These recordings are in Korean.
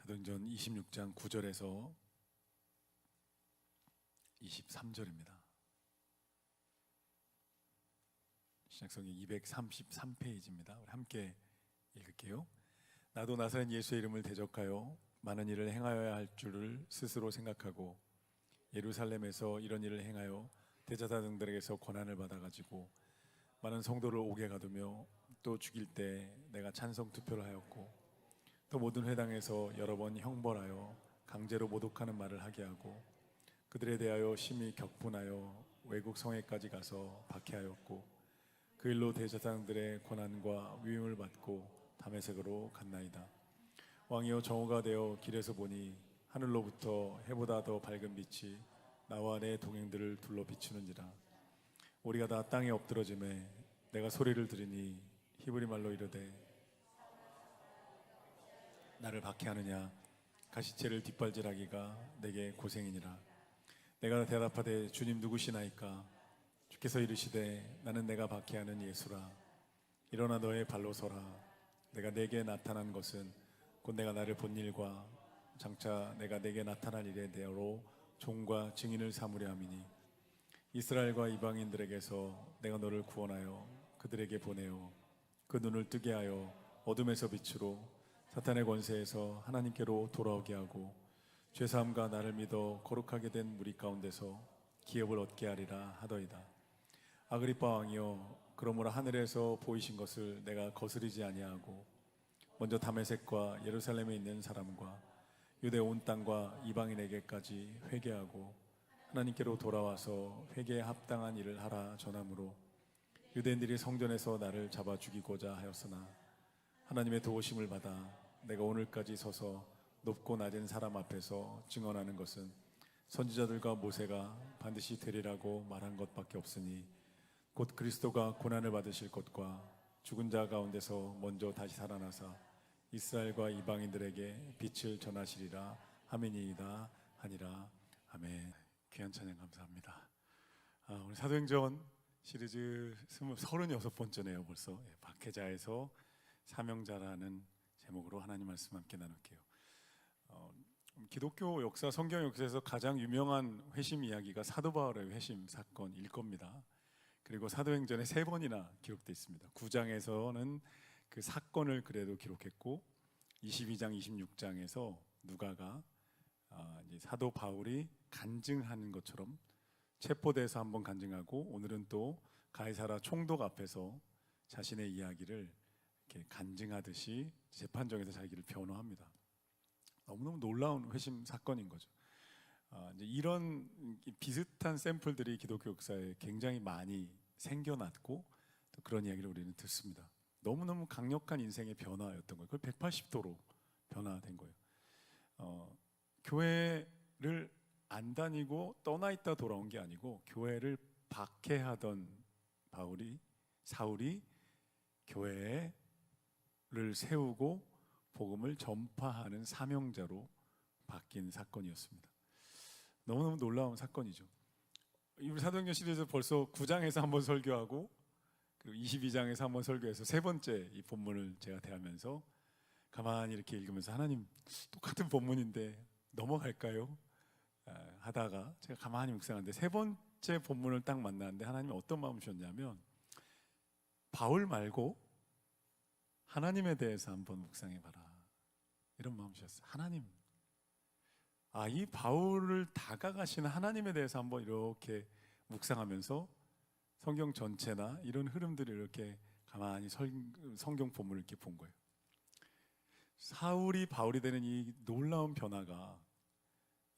사도행전 26장 9절에서 23절입니다. 신약성경 233페이지입니다. 우리 함께 읽을게요. 나도 나사렛 예수의 이름을 대적하여 많은 일을 행하여야 할 줄을 스스로 생각하고 예루살렘에서 이런 일을 행하여 대제사장들에게서 권한을 받아가지고 많은 성도를 옥에 가두며 또 죽일 때 내가 찬성 투표를 하였고 또 모든 회당에서 여러 번 형벌하여 강제로 모독하는 말을 하게 하고 그들에 대하여 심히 격분하여 외국 성에까지 가서 박해하였고 그 일로 대제사장들의 권한과 위임을 받고 다메섹으로 갔나이다. 왕이여 정오가 되어 길에서 보니 하늘로부터 해보다 더 밝은 빛이 나와 내 동행들을 둘러 비추는지라. 우리가 다 땅에 엎드러짐에 내가 소리를 들으니 히브리 말로 이르되 나를 박해하느냐 가시체를 뒷발질하기가 내게 고생이니라. 내가 대답하되 주님 누구시나이까? 주께서 이르시되 나는 내가 박해하는 예수라. 일어나 너의 발로 서라. 내가 내게 나타난 것은 곧 내가 나를 본 일과 장차 내가 내게 나타날 일에 대하여 종과 증인을 삼으려 함이니 이스라엘과 이방인들에게서 내가 너를 구원하여 그들에게 보내어 그 눈을 뜨게 하여 어둠에서 빛으로 사탄의 권세에서 하나님께로 돌아오게 하고 죄사함과 나를 믿어 거룩하게 된 무리 가운데서 기업을 얻게 하리라 하더이다. 아그리빠 왕이여, 그러므로 하늘에서 보이신 것을 내가 거스르지 아니하고 먼저 다메섹과 예루살렘에 있는 사람과 유대 온 땅과 이방인에게까지 회개하고 하나님께로 돌아와서 회개에 합당한 일을 하라 전함으로 유대인들이 성전에서 나를 잡아 죽이고자 하였으나 하나님의 도우심을 받아 내가 오늘까지 서서 높고 낮은 사람 앞에서 증언하는 것은 선지자들과 모세가 반드시 되리라고 말한 것밖에 없으니 곧 그리스도가 고난을 받으실 것과 죽은 자 가운데서 먼저 다시 살아나사 이스라엘과 이방인들에게 빛을 전하시리라 하미니이다 하니라. 아멘. 귀한 찬양 감사합니다. 오늘 사도행전 시리즈 36번째네요 벌써. 박해자에서 사명자라는 제목으로 하나님 말씀 함께 나눌게요. 기독교 역사, 성경 역사에서 가장 유명한 회심 이야기가 사도 바울의 회심 사건일 겁니다. 그리고 사도행전에 3번이나 기록되어 있습니다. 9장에서는 그 사건을 그래도 기록했고 22장, 26장에서 누가가 이제 사도 바울이 간증하는 것처럼 체포돼서 한번 간증하고 오늘은 또 가이사라 총독 앞에서 자신의 이야기를 이렇게 간증하듯이 재판정에서 자기를 변호합니다. 너무너무 놀라운 회심 사건인 거죠. 이제 이런 비슷한 샘플들이 기독교 역사에 굉장히 많이 생겨났고 또 그런 이야기를 우리는 듣습니다. 너무너무 강력한 인생의 변화였던 거예요. 그걸 180도로 변화된 거예요. 교회를 안 다니고 떠나 있다 돌아온 게 아니고 교회를 박해하던 사울이 교회를 세우고 복음을 전파하는 사명자로 바뀐 사건이었습니다. 너무너무 놀라운 사건이죠. 우리 사도행전 시리즈에서 벌써 9장에서 한번 설교하고 그리고 22장에서 한번 설교해서 3번째 이 본문을 제가 대하면서 가만히 이렇게 읽으면서 하나님 똑같은 본문인데 넘어갈까요? 하다가 제가 가만히 묵상하는데 3번째 본문을 딱 만났는데 하나님이 어떤 마음을 주셨냐면 바울 말고 하나님에 대해서 한번 묵상해봐라 이런 마음 주셨어요. 하나님, 이 바울을 다가가시는 하나님에 대해서 한번 이렇게 묵상하면서 성경 전체나 이런 흐름들을 이렇게 가만히 성경 본문을 이렇게 본 거예요. 사울이 바울이 되는 이 놀라운 변화가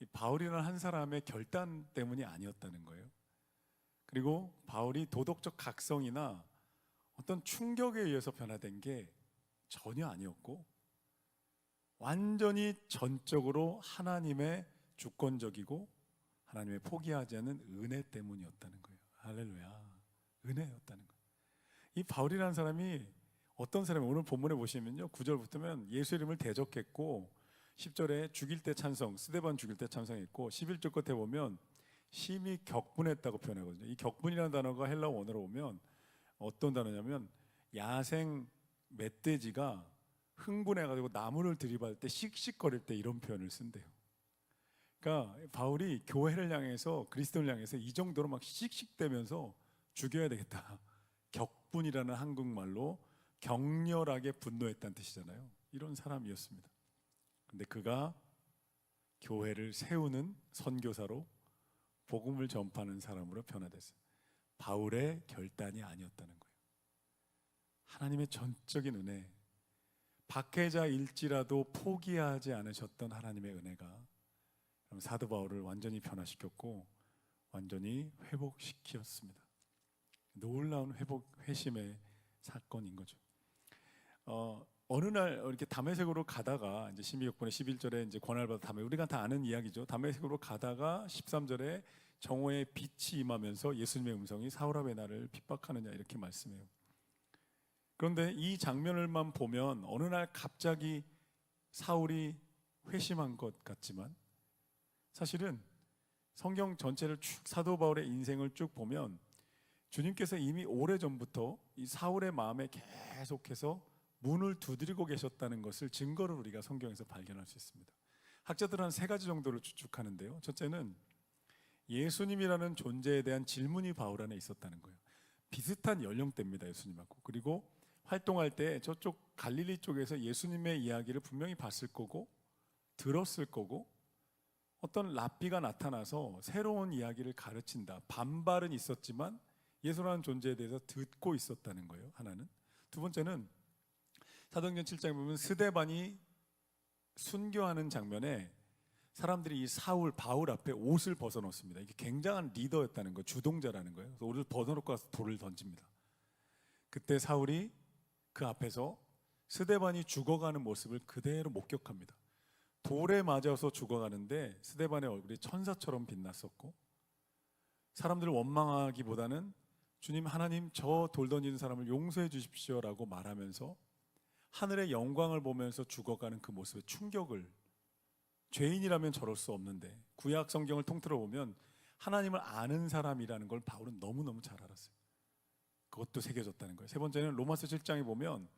이 바울이라는 한 사람의 결단 때문이 아니었다는 거예요. 그리고 바울이 도덕적 각성이나 어떤 충격에 의해서 변화된 게 전혀 아니었고 완전히 전적으로 하나님의 주권적이고 하나님의 포기하지 않는 은혜 때문이었다는 거예요. 할렐루야. 은혜였다는 거예요. 이 바울이라는 사람이 어떤 사람이 오늘 본문에 보시면요 9절부터면 예수 이름을 대적했고 10절에 죽일 때 찬성, 스데반 죽일 때 찬성했고 11절 끝에 보면 심히 격분했다고 표현하거든요. 이 격분이라는 단어가 헬라어 원어로 보면 어떤 단어냐면 야생 멧돼지가 흥분해가지고 나무를 들이받을 때 씩씩거릴 때 이런 표현을 쓴대요. 그러니까 바울이 교회를 향해서, 그리스도를 향해서 이 정도로 막 씩씩대면서 죽여야 되겠다. 격분이라는 한국말로 격렬하게 분노했다는 뜻이잖아요. 이런 사람이었습니다. 근데 그가 교회를 세우는 선교사로, 복음을 전파하는 사람으로 변화됐어요. 바울의 결단이 아니었다는 거예요. 하나님의 전적인 은혜, 박해자일지라도 포기하지 않으셨던 하나님의 은혜가 사도 바울을 완전히 변화시켰고 완전히 회복시켰습니다. 놀라운 회심의 사건인 거죠. 어느 날 이렇게 다메섹으로 가다가, 이제 신명기의 11절에 이제 권한을 받아 우리가 다 아는 이야기죠. 다메섹으로 가다가 13절에 정오의 빛이 임하면서 예수님의 음성이 사울아 왜 나를 핍박하느냐 이렇게 말씀해요. 그런데 이 장면을만 보면 어느 날 갑자기 사울이 회심한 것 같지만, 사실은 성경 전체를 쭉, 사도 바울의 인생을 쭉 보면 주님께서 이미 오래전부터 이 사울의 마음에 계속해서 문을 두드리고 계셨다는 것을 증거를 우리가 성경에서 발견할 수 있습니다. 학자들은 한 3가지 정도를 추측하는데요. 첫째는 예수님이라는 존재에 대한 질문이 바울 안에 있었다는 거예요. 비슷한 연령대입니다, 예수님하고. 그리고 활동할 때 저쪽 갈릴리 쪽에서 예수님의 이야기를 분명히 봤을 거고 들었을 거고, 어떤 랍비가 나타나서 새로운 이야기를 가르친다, 반발은 있었지만 예수라는 존재에 대해서 듣고 있었다는 거예요, 하나는. 두 번째는 사도행전 7장에 보면 스데반이 순교하는 장면에 사람들이 이 바울 앞에 옷을 벗어놓습니다. 이게 굉장한 리더였다는 거예요, 주동자라는 거예요. 그래서 옷을 벗어놓고 가서 돌을 던집니다. 그때 사울이 그 앞에서 스데반이 죽어가는 모습을 그대로 목격합니다. 돌에 맞아서 죽어가는데 스데반의 얼굴이 천사처럼 빛났었고, 사람들을 원망하기보다는 주님, 하나님, 저 돌 던지는 사람을 용서해 주십시오라고 말하면서 하늘의 영광을 보면서 죽어가는 그 모습에 충격을, 죄인이라면 저럴 수 없는데, 구약 성경을 통틀어 보면 하나님을 아는 사람이라는 걸 바울은 너무너무 잘 알았어요. 그것도 새겨졌다는 거예요. 세 번째는 로마서 7장에 보면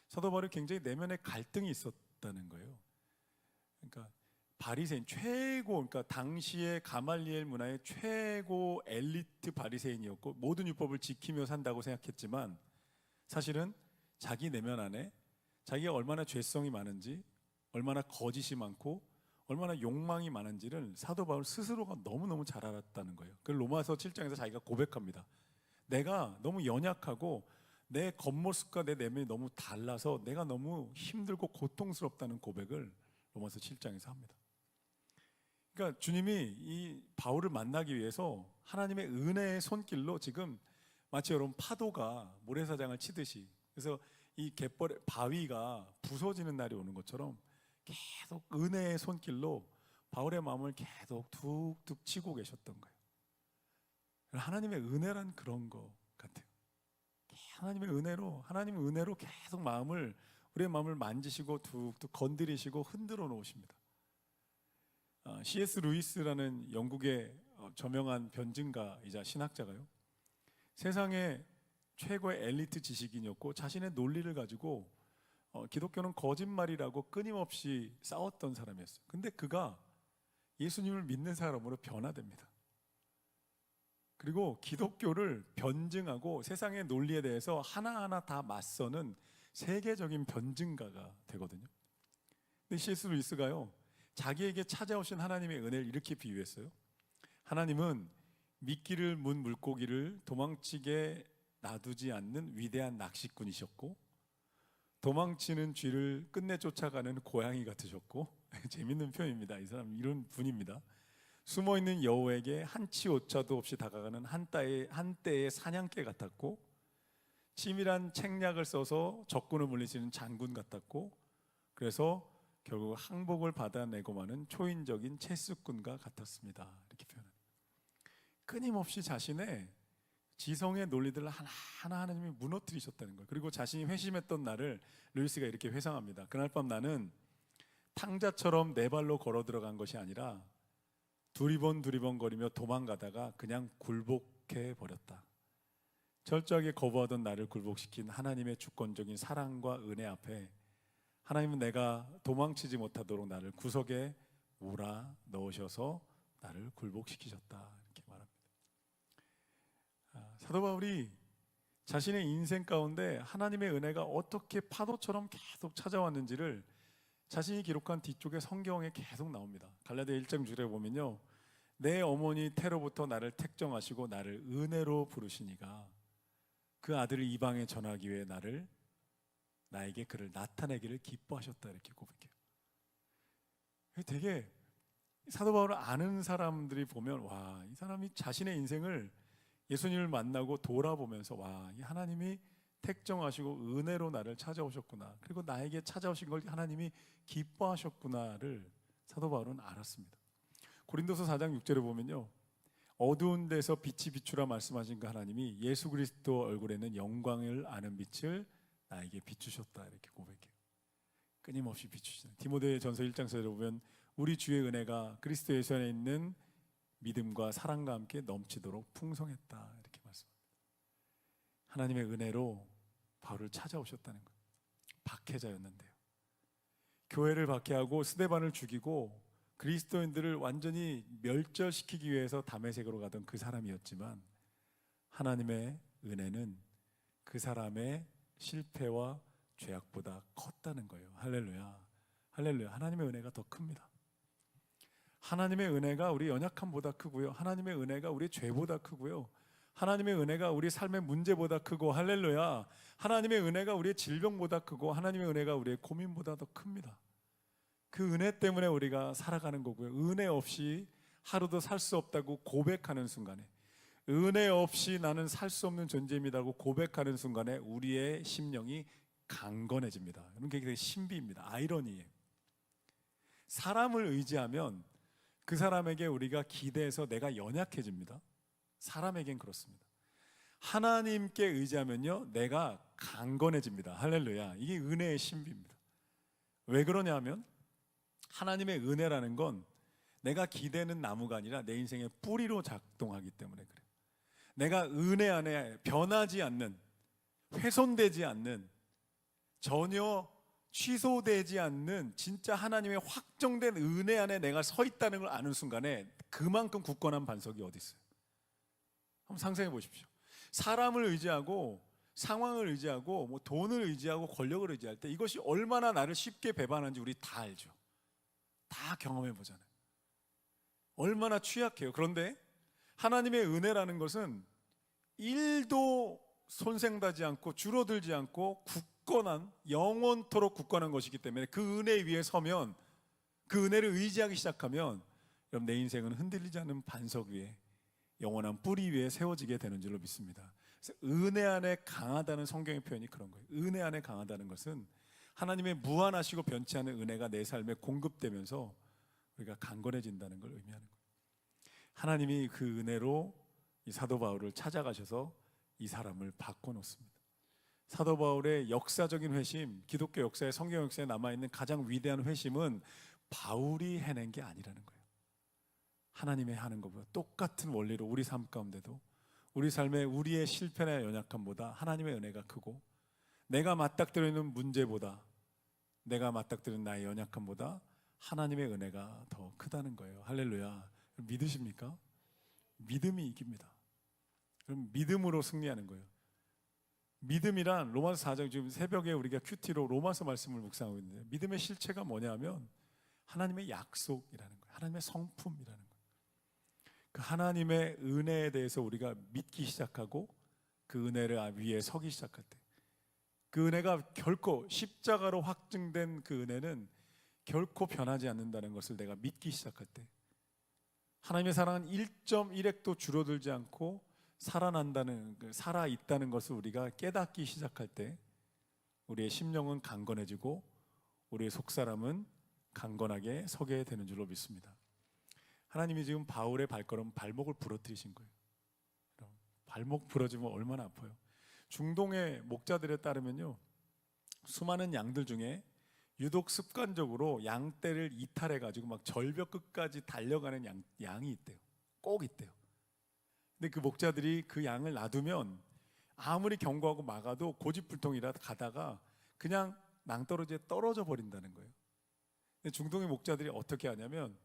사도 바울이 굉장히 내면의 갈등이 있었다는 거예요. 그러니까 바리새인 최고, 그러니까 당시의 가말리엘 문화의 최고 엘리트 바리새인이었고 모든 율법을 지키며 산다고 생각했지만, 사실은 자기 내면 안에 자기가 얼마나 죄성이 많은지, 얼마나 거짓이 많고 얼마나 욕망이 많은지를 사도 바울 스스로가 너무너무 잘 알았다는 거예요. 그 로마서 7장에서 자기가 고백합니다. 내가 너무 연약하고 내 겉모습과 내 내면이 너무 달라서 내가 너무 힘들고 고통스럽다는 고백을 로마서 7장에서 합니다. 그러니까 주님이 이 바울을 만나기 위해서 하나님의 은혜의 손길로 지금 마치 여러분 파도가 모래사장을 치듯이, 그래서 이 갯벌 바위가 부서지는 날이 오는 것처럼 계속 은혜의 손길로 바울의 마음을 계속 툭툭 치고 계셨던 거예요. 하나님의 은혜란 그런 거 같아요. 하나님의 은혜로 계속 우리의 마음을 만지시고 툭툭 건드리시고 흔들어 놓으십니다. C.S. 루이스라는 영국의 저명한 변증가이자 신학자가요, 세상의 최고의 엘리트 지식인이었고 자신의 논리를 가지고 기독교는 거짓말이라고 끊임없이 싸웠던 사람이었어요. 근데 그가 예수님을 믿는 사람으로 변화됩니다. 그리고 기독교를 변증하고 세상의 논리에 대해서 하나하나 다 맞서는 세계적인 변증가가 되거든요. 근데 C.S. 루이스가요, 자기에게 찾아오신 하나님의 은혜를 이렇게 비유했어요. 하나님은 미끼를 문 물고기를 도망치게 놔두지 않는 위대한 낚시꾼이셨고, 도망치는 쥐를 끝내 쫓아가는 고양이 같으셨고, 재밌는 표현입니다. 이 사람 이런 분입니다. 숨어있는 여우에게 한치 오차도 없이 다가가는 한때의 사냥개 같았고, 치밀한 책략을 써서 적군을 물리치는 장군 같았고, 그래서 결국 항복을 받아내고 마는 초인적인 체수꾼과 같았습니다. 이렇게 표현합니다. 끊임없이 자신의 지성의 논리들을 하나하나 하나님이 무너뜨리셨다는 거예요. 그리고 자신이 회심했던 날을 루이스가 이렇게 회상합니다. 그날 밤 나는 탕자처럼 네 발로 걸어 들어간 것이 아니라 두리번 거리며 도망가다가 그냥 굴복해 버렸다. 철저하게 거부하던 나를 굴복시킨 하나님의 주권적인 사랑과 은혜 앞에 하나님은 내가 도망치지 못하도록 나를 구석에 몰아 넣으셔서 나를 굴복시키셨다, 이렇게 말합니다. 사도 바울이 자신의 인생 가운데 하나님의 은혜가 어떻게 파도처럼 계속 찾아왔는지를 자신이 기록한 뒤쪽에 성경에 계속 나옵니다. 갈라디아 1장 6절에 보면요, 내 어머니 태로부터 나를 택정하시고 나를 은혜로 부르시니가 그 아들을 이방에 전하기 위해 나에게 그를 나타내기를 기뻐하셨다, 이렇게 고백해요. 되게 사도 바울을 아는 사람들이 보면, 와, 이 사람이 자신의 인생을 예수님을 만나고 돌아보면서, 와, 이 하나님이 택정하시고 은혜로 나를 찾아오셨구나, 그리고 나에게 찾아오신 걸 하나님이 기뻐하셨구나를 사도 바울은 알았습니다. 고린도서 4장 6절에 보면요, 어두운 데서 빛이 비추라 말씀하신 그 하나님이 예수 그리스도 얼굴에는 영광을 아는 빛을 나에게 비추셨다, 이렇게 고백해요. 끊임없이 비추시는. 디모데전서 1장 4절에 보면 우리 주의 은혜가 그리스도 예수 안에 있는 믿음과 사랑과 함께 넘치도록 풍성했다, 이렇게 말씀합니다. 하나님의 은혜로 바울을 찾아오셨다는 거예요. 박해자였는데요, 교회를 박해하고 스데반을 죽이고 그리스도인들을 완전히 멸절시키기 위해서 다메섹으로 가던 그 사람이었지만 하나님의 은혜는 그 사람의 실패와 죄악보다 컸다는 거예요. 할렐루야, 할렐루야. 하나님의 은혜가 더 큽니다. 하나님의 은혜가 우리 연약함보다 크고요, 하나님의 은혜가 우리 죄보다 크고요, 하나님의 은혜가 우리 삶의 문제보다 크고, 할렐루야, 하나님의 은혜가 우리의 질병보다 크고, 하나님의 은혜가 우리의 고민보다 더 큽니다. 그 은혜 때문에 우리가 살아가는 거고요, 은혜 없이 하루도 살 수 없다고 고백하는 순간에, 은혜 없이 나는 살 수 없는 존재입니다고 고백하는 순간에 우리의 심령이 강건해집니다. 이런 게 되게 신비입니다. 아이러니예요. 사람을 의지하면 그 사람에게 우리가 기대해서 내가 연약해집니다. 사람에겐 그렇습니다. 하나님께 의지하면요, 내가 강건해집니다. 할렐루야. 이게 은혜의 신비입니다. 왜 그러냐면 하나님의 은혜라는 건 내가 기대는 나무가 아니라 내 인생의 뿌리로 작동하기 때문에 그래요. 내가 은혜 안에 변하지 않는, 훼손되지 않는, 전혀 취소되지 않는 진짜 하나님의 확정된 은혜 안에 내가 서 있다는 걸 아는 순간에 그만큼 굳건한 반석이 어디 있어요? 한번 상상해 보십시오. 사람을 의지하고 상황을 의지하고 뭐 돈을 의지하고 권력을 의지할 때 이것이 얼마나 나를 쉽게 배반하는지 우리 다 알죠. 다 경험해 보잖아요. 얼마나 취약해요. 그런데 하나님의 은혜라는 것은 1도 손생하지 않고 줄어들지 않고 굳건한, 영원토록 굳건한 것이기 때문에 그 은혜 위에 서면, 그 은혜를 의지하기 시작하면 여러분, 내 인생은 흔들리지 않는 반석 위에, 영원한 뿌리 위에 세워지게 되는 줄로 믿습니다. 그래서 은혜 안에 강하다는 성경의 표현이 그런 거예요. 은혜 안에 강하다는 것은 하나님의 무한하시고 변치 않은 은혜가 내 삶에 공급되면서 우리가 강건해진다는 걸 의미하는 거예요. 하나님이 그 은혜로 이 사도 바울을 찾아가셔서 이 사람을 바꿔놓습니다. 사도 바울의 역사적인 회심, 기독교 역사에, 성경 역사에 남아있는 가장 위대한 회심은 바울이 해낸 게 아니라는 거예요. 하나님이 하는 것보다 똑같은 원리로 우리 삶 가운데도 우리 삶에 우리의 실패나 연약함보다 하나님의 은혜가 크고, 내가 맞닥뜨려 있는 문제보다, 내가 맞닥뜨려 있는 나의 연약함보다 하나님의 은혜가 더 크다는 거예요. 할렐루야. 믿으십니까? 믿음이 이깁니다. 그럼 믿음으로 승리하는 거예요. 믿음이란 로마서 4장, 지금 새벽에 우리가 큐티로 로마서 말씀을 묵상하고 있는데, 믿음의 실체가 뭐냐면 하나님의 약속이라는 거예요. 하나님의 성품이라는 거예요. 그 하나님의 은혜에 대해서 우리가 믿기 시작하고 그 은혜를 위에 서기 시작할 때, 그 은혜가 결코, 십자가로 확증된 그 은혜는 결코 변하지 않는다는 것을 내가 믿기 시작할 때, 하나님의 사랑은 1.1핵도 줄어들지 않고 살아있다는 것을 우리가 깨닫기 시작할 때 우리의 심령은 강건해지고 우리의 속사람은 강건하게 서게 되는 줄로 믿습니다. 하나님이 지금 바울의 발목을 부러뜨리신 거예요. 발목 부러지면 얼마나 아파요. 중동의 목자들에 따르면요, 수많은 양들 중에 유독 습관적으로 양떼를 이탈해가지고 막 절벽 끝까지 달려가는 양이 있대요. 꼭 있대요. 근데 그 목자들이 그 양을 놔두면 아무리 경고하고 막아도 고집불통이라 가다가 그냥 낭떠러지에 떨어져 버린다는 거예요. 근데 중동의 목자들이 어떻게 하냐면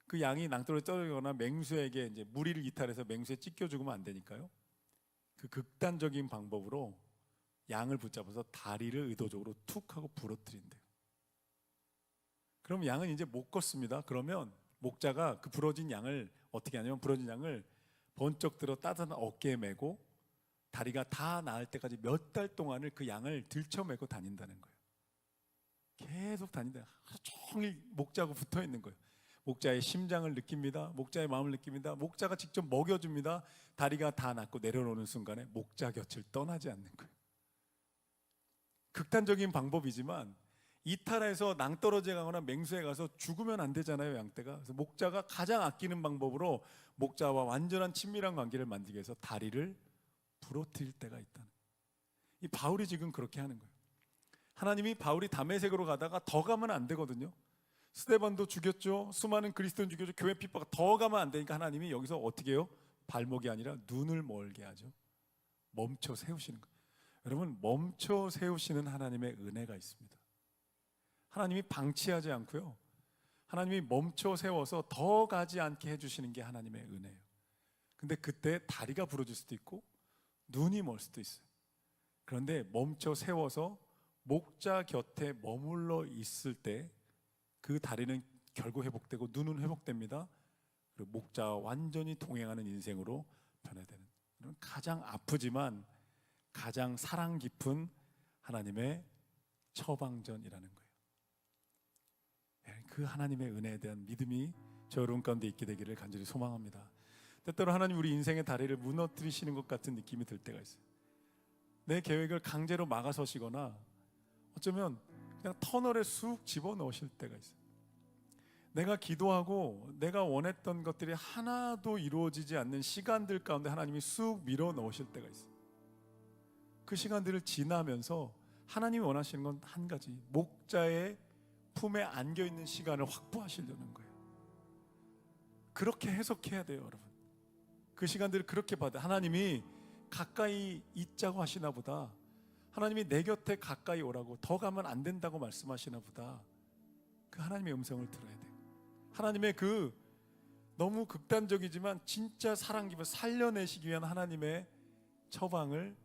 그 양이 낭떠러지에 떨어지거나 맹수에게 이제 무리를 이탈해서 맹수에 찢겨 죽으면 안 되니까요. 그 극단적인 방법으로 양을 붙잡아서 다리를 의도적으로 툭 하고 부러뜨린대요. 그럼 양은 이제 못 걷습니다. 그러면 목자가 그 부러진 양을 어떻게 하냐면 부러진 양을 번쩍 들어 따뜻한 어깨에 메고 다리가 다 나을 때까지 몇 달 동안을 그 양을 들쳐메고 다닌다는 거예요. 계속 다닌다. 하루 종일 목자하고 붙어 있는 거예요. 목자의 심장을 느낍니다. 목자의 마음을 느낍니다. 목자가 직접 먹여줍니다. 다리가 다 낫고 내려오는 순간에 목자 곁을 떠나지 않는 거예요. 극단적인 방법이지만 이탈해서 낭떠러지에 가거나 맹수에 가서 죽으면 안 되잖아요, 양떼가. 그래서 목자가 가장 아끼는 방법으로 목자와 완전한 친밀한 관계를 만들기 위해서 다리를 부러뜨릴 때가 있다는 거예요. 이 바울이 지금 그렇게 하는 거예요. 하나님이 바울이 다메섹으로 가다가 더 가면 안 되거든요. 스데반도 죽였죠. 수많은 그리스도인 죽였죠. 교회 핍박 더 가면 안 되니까 하나님이 여기서 어떻게 해요? 발목이 아니라 눈을 멀게 하죠. 멈춰 세우시는 거예요. 여러분, 멈춰 세우시는 하나님의 은혜가 있습니다. 하나님이 방치하지 않고요. 하나님이 멈춰 세워서 더 가지 않게 해주시는 게 하나님의 은혜예요. 근데 그때 다리가 부러질 수도 있고 눈이 멀 수도 있어요. 그런데 멈춰 세워서 목자 곁에 머물러 있을 때 그 다리는 결국 회복되고 눈은 회복됩니다. 그리고 목자와 완전히 동행하는 인생으로 변화되는, 가장 아프지만 가장 사랑 깊은 하나님의 처방전이라는 거예요. 그 하나님의 은혜에 대한 믿음이 저 여러분 가운데 있게 되기를 간절히 소망합니다. 때때로 하나님 우리 인생의 다리를 무너뜨리시는 것 같은 느낌이 들 때가 있어요. 내 계획을 강제로 막아서시거나 어쩌면 그냥 터널에 쑥 집어넣으실 때가 있어요. 내가 기도하고 내가 원했던 것들이 하나도 이루어지지 않는 시간들 가운데 하나님이 쑥 밀어 넣으실 때가 있어요. 그 시간들을 지나면서 하나님이 원하시는 건 한 가지, 목자의 품에 안겨있는 시간을 확보하시려는 거예요. 그렇게 해석해야 돼요, 여러분. 그 시간들을 그렇게 받아. 하나님이 가까이 있자고 하시나 보다. 하나님이 내 곁에 가까이 오라고, 더 가면 안 된다고 말씀하시나 보다. 그 하나님의 음성을 들어야 돼요. 하나님의 그 너무 극단적이지만 진짜 사랑 깊어 살려내시기 위한 하나님의 처방을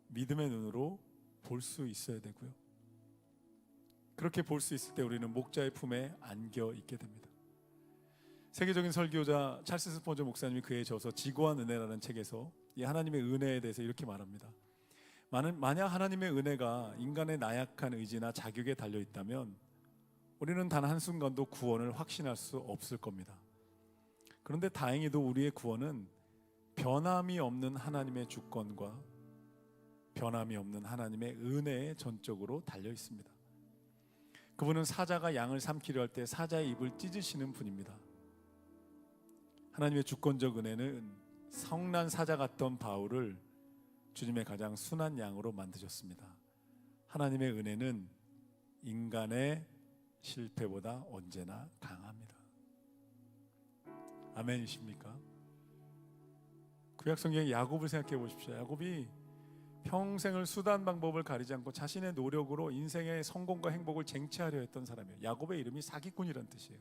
믿음의 눈으로 볼 수 있어야 되고요. 그렇게 볼 수 있을 때 우리는 목자의 품에 안겨 있게 됩니다. 세계적인 설교자 찰스 스폰저 목사님이 그에 져서 지고한 은혜라는 책에서 이 하나님의 은혜에 대해서 이렇게 말합니다. 만약 하나님의 은혜가 인간의 나약한 의지나 자격에 달려 있다면 우리는 단 한순간도 구원을 확신할 수 없을 겁니다. 그런데 다행히도 우리의 구원은 변함이 없는 하나님의 주권과 변함이 없는 하나님의 은혜에 전적으로 달려 있습니다. 그분은 사자가 양을 삼키려 할 때 사자의 입을 찢으시는 분입니다. 하나님의 주권적 은혜는 성난 사자 같던 바울을 주님의 가장 순한 양으로 만드셨습니다. 하나님의 은혜는 인간의 실패보다 언제나 강합니다. 아멘이십니까? 구약 성경의 야곱을 생각해 보십시오. 야곱이 평생을 수단 방법을 가리지 않고 자신의 노력으로 인생의 성공과 행복을 쟁취하려 했던 사람이에요. 야곱의 이름이 사기꾼이라는 뜻이에요.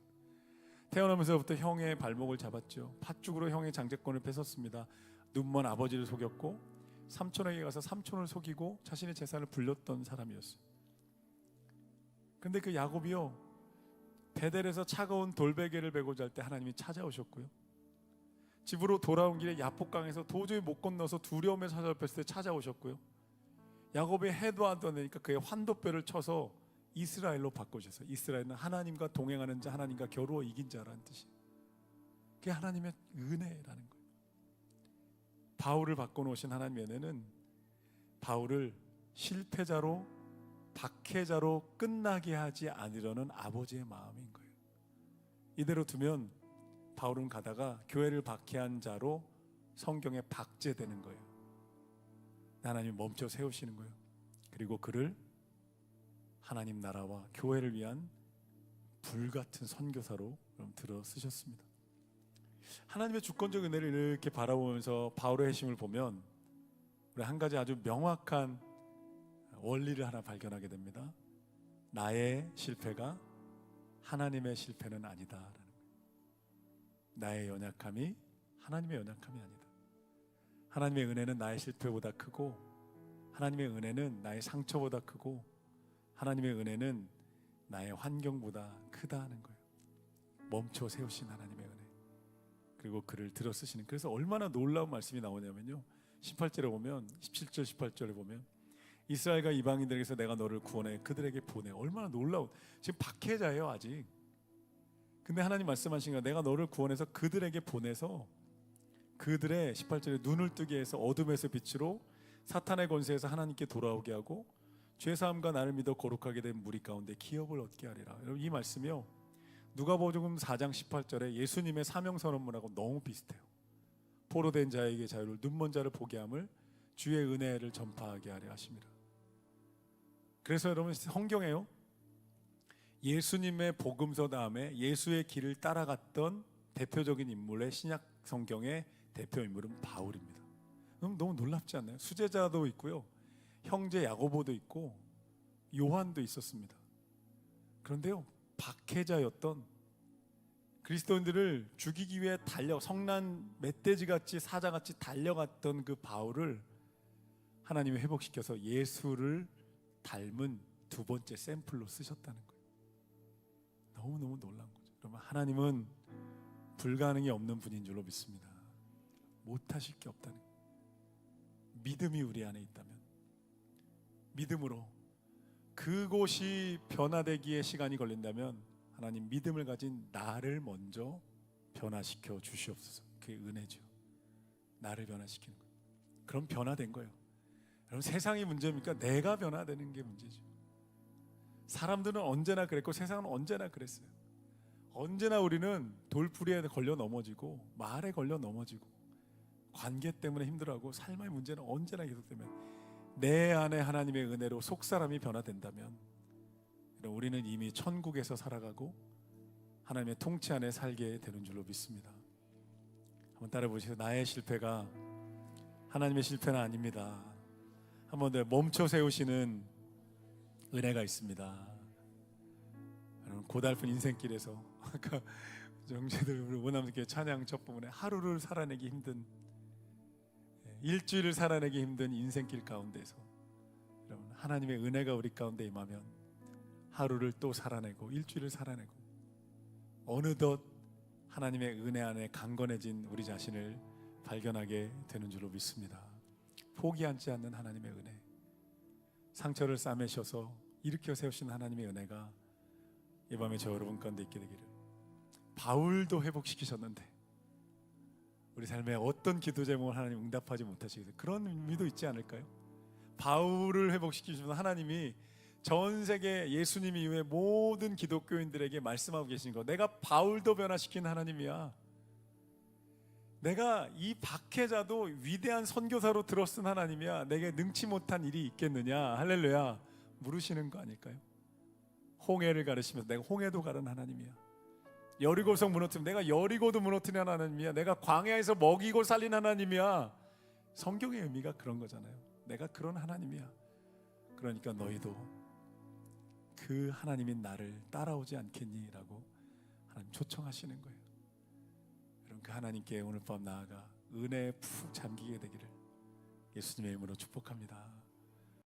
태어나면서부터 형의 발목을 잡았죠. 팥죽으로 형의 장제권을 뺏었습니다. 눈먼 아버지를 속였고 삼촌에게 가서 삼촌을 속이고 자신의 재산을 불렸던 사람이었어요. 근데 그 야곱이요, 베델에서 차가운 돌베개를 베고 잘 때 하나님이 찾아오셨고요, 집으로 돌아온 길에 야복강에서 도저히 못 건너서 두려움에 사로잡혔을 때 찾아오셨고요, 야곱이 해도 안 되니까 그의 환도뼈를 쳐서 이스라엘로 바꾸셔서, 이스라엘은 하나님과 동행하는 자, 하나님과 겨루어 이긴 자라는 뜻이에요. 그게 하나님의 은혜라는 거예요. 바울을 바꿔놓으신 하나님의 은혜는 바울을 실패자로, 박해자로 끝나게 하지 않으려는 아버지의 마음인 거예요. 이대로 두면 바울은 가다가 교회를 박해한 자로 성경에 박제되는 거예요. 하나님이 멈춰 세우시는 거예요. 그리고 그를 하나님 나라와 교회를 위한 불같은 선교사로 들어 쓰셨습니다. 하나님의 주권적 은혜를 이렇게 바라보면서 바울의 핵심을 보면 우리 한 가지 아주 명확한 원리를 하나 발견하게 됩니다. 나의 실패가 하나님의 실패는 아니다라는 거예요. 나의 연약함이 하나님의 연약함이 아니다. 하나님의 은혜는 나의 실패보다 크고, 하나님의 은혜는 나의 상처보다 크고, 하나님의 은혜는 나의 환경보다 크다는 거예요. 멈춰 세우신 하나님의 은혜, 그리고 그를 들어 쓰시는. 그래서 얼마나 놀라운 말씀이 나오냐면요, 18절에 보면, 17절 18절에 보면 이스라엘과 이방인들에게서 내가 너를 구원해 그들에게 보내. 얼마나 놀라운, 지금 박해자예요 아직. 근데 하나님 말씀하신 거야. 내가 너를 구원해서 그들에게 보내서 그들의 18절에 눈을 뜨게 해서 어둠에서 빛으로 사탄의 권세에서 하나님께 돌아오게 하고 죄사함과 나를 믿어 거룩하게 된 무리 가운데 기업을 얻게 하리라. 여러분, 이 말씀이요, 누가복음 4장 18절에 예수님의 사명 선언문하고 너무 비슷해요. 포로된 자에게 자유를, 눈먼 자를 보게 함을, 주의 은혜를 전파하게 하려 하심이라. 그래서 여러분, 성경에요, 예수님의 복음서 다음에 예수의 길을 따라갔던 대표적인 인물의 신약 성경의 대표 인물은 바울입니다. 너무 놀랍지 않나요? 수제자도 있고요, 형제 야고보도 있고 요한도 있었습니다. 그런데요, 박해자였던, 그리스도인들을 죽이기 위해 성난 멧돼지같이 사자같이 달려갔던 그 바울을 하나님이 회복시켜서 예수를 닮은 두 번째 샘플로 쓰셨다는 거예요. 너무너무 놀라운 거죠. 그러면 하나님은 불가능이 없는 분인 줄로 믿습니다. 못하실 게 없다는 거예요. 믿음이 우리 안에 있다면, 믿음으로 그곳이 변화되기에 시간이 걸린다면 하나님, 믿음을 가진 나를 먼저 변화시켜 주시옵소서. 그게 은혜죠. 나를 변화시키는 거예요. 그럼 변화된 거예요. 여러분, 세상이 문제입니까? 내가 변화되는 게 문제죠. 사람들은 언제나 그랬고 세상은 언제나 그랬어요. 언제나 우리는 돌풀이에 걸려 넘어지고 말에 걸려 넘어지고 관계 때문에 힘들어하고 삶의 문제는 언제나 계속되면, 내 안에 하나님의 은혜로 속사람이 변화된다면 우리는 이미 천국에서 살아가고 하나님의 통치 안에 살게 되는 줄로 믿습니다. 한번 따라 보시죠. 나의 실패가 하나님의 실패는 아닙니다. 한번 더 멈춰 세우시는 은혜가 있습니다. 여러분, 고달픈 인생길에서 아까 정제들 우리 원남교회 찬양 첫 부분에 하루를 살아내기 힘든, 일주일을 살아내기 힘든 인생길 가운데서 여러분, 하나님의 은혜가 우리 가운데 임하면 하루를 또 살아내고 일주일을 살아내고 어느덧 하나님의 은혜 안에 강건해진 우리 자신을 발견하게 되는 줄로 믿습니다. 포기하지 않는 하나님의 은혜, 상처를 싸매셔서 일으켜 세우신 하나님의 은혜가 이 밤에 저 여러분 가운데 있게 되기를. 바울도 회복시키셨는데 우리 삶에 어떤 기도 제목을 하나님 응답하지 못하시겠어요? 그런 의미도 있지 않을까요? 바울을 회복시키시면 하나님이 전 세계 예수님 이후에 모든 기독교인들에게 말씀하고 계신 거, 내가 바울도 변화시킨 하나님이야. 내가 이 박해자도 위대한 선교사로 들어쓴 하나님이야. 내게 능치 못한 일이 있겠느냐, 할렐루야, 물으시는 거 아닐까요? 홍해를 가르시면서 내가 홍해도 가른 하나님이야. 여리고성 무너뜨리면 내가 여리고도 무너뜨리는 하나님이야. 내가 광야에서 먹이고 살린 하나님이야. 성경의 의미가 그런 거잖아요. 내가 그런 하나님이야. 그러니까 너희도 그 하나님인 나를 따라오지 않겠니? 라고 하나님 초청하시는 거예요. 여러분, 그 하나님께 오늘 밤 나아가 은혜에 푹 잠기게 되기를 예수님의 이름으로 축복합니다.